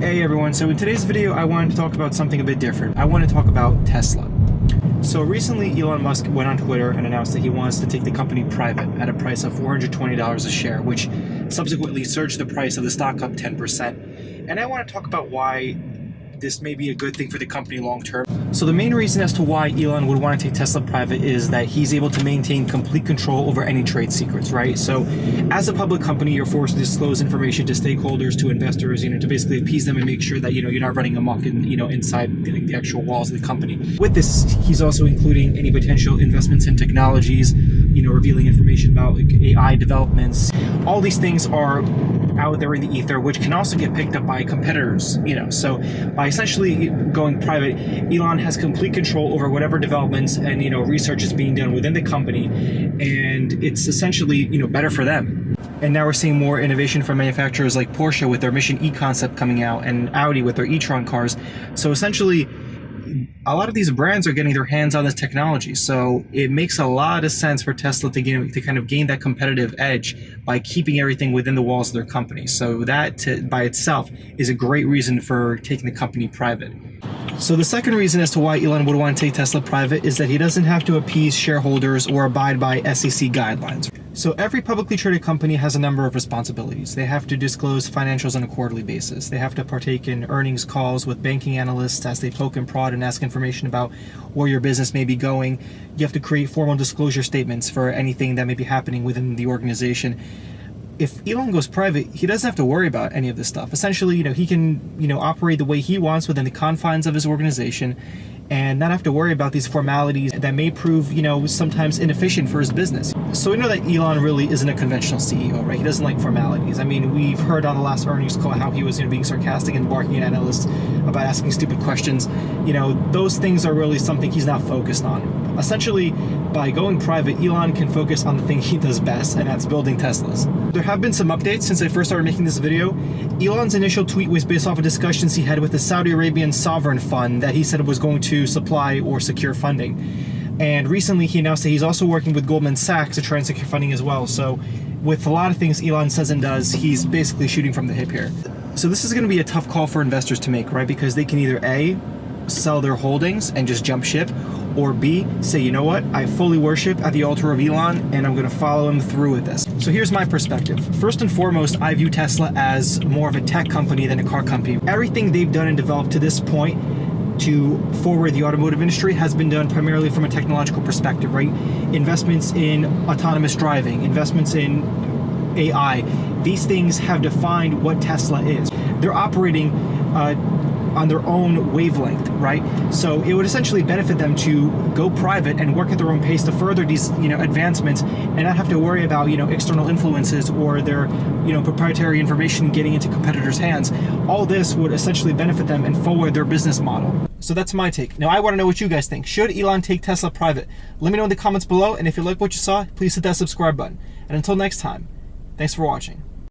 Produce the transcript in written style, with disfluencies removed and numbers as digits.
Hey everyone, so in today's video I wanted to talk about something a bit different. I want to talk about Tesla. So recently Elon Musk went on Twitter and announced that he wants to take the company private at a price of $420 a share, which subsequently surged the price of the stock up 10%. And I want to talk about why this may be a good thing for the company long term. So the main reason as to why Elon would want to take Tesla private is that he's able to maintain complete control over any trade secrets, right? So as a public company, you're forced to disclose information to stakeholders, to investors, to basically appease them and make sure that, you're not running amok inside the actual walls of the company. With this, he's also including any potential investments in technologies, revealing information about AI developments. All these things are out there in the ether, which can also get picked up by competitors, So by essentially going private, Elon has complete control over whatever developments and, research is being done within the company. And it's essentially, better for them. And now we're seeing more innovation from manufacturers like Porsche with their Mission E concept coming out and Audi with their e-tron cars. So essentially, a lot of these brands are getting their hands on this technology, so it makes a lot of sense for Tesla to kind of gain that competitive edge by keeping everything within the walls of their company. So that by itself is a great reason for taking the company private. So the second reason as to why Elon would want to take Tesla private is that he doesn't have to appease shareholders or abide by SEC guidelines. So every publicly traded company has a number of responsibilities. They have to disclose financials on a quarterly basis. They have to partake in earnings calls with banking analysts as they poke and prod and ask information about where your business may be going. You have to create formal disclosure statements for anything that may be happening within the organization. If Elon goes private, he doesn't have to worry about any of this stuff. Essentially, he can, operate the way he wants within the confines of his organization and not have to worry about these formalities that may prove, sometimes inefficient for his business. So we know that Elon really isn't a conventional CEO, right? He doesn't like formalities. I mean, we've heard on the last earnings call how he was, being sarcastic and barking at analysts about asking stupid questions. Those things are really something he's not focused on. Essentially, by going private, Elon can focus on the thing he does best, and that's building Teslas. There have been some updates since I first started making this video. Elon's initial tweet was based off of discussions he had with the Saudi Arabian sovereign fund that he said was going to supply or secure funding. And recently he announced that he's also working with Goldman Sachs to try and secure funding as well. So with a lot of things Elon says and does, he's basically shooting from the hip here. So this is going to be a tough call for investors to make, right? Because they can either A, sell their holdings and just jump ship, or B, say, you know what, I fully worship at the altar of Elon and I'm going to follow him through with this. So here's my perspective. First and foremost, I view Tesla as more of a tech company than a car company. Everything they've done and developed to this point to forward the automotive industry has been done primarily from a technological perspective, right? Investments in autonomous driving, investments in AI. These things have defined what Tesla is. They're operating on their own wavelength, right? So it would essentially benefit them to go private and work at their own pace to further these, advancements and not have to worry about, external influences or their, proprietary information getting into competitors' hands. All this would essentially benefit them and forward their business model. So that's my take. Now I want to know what you guys think. Should Elon take Tesla private? Let me know in the comments below, and if you like what you saw, please hit that subscribe button. And until next time, thanks for watching.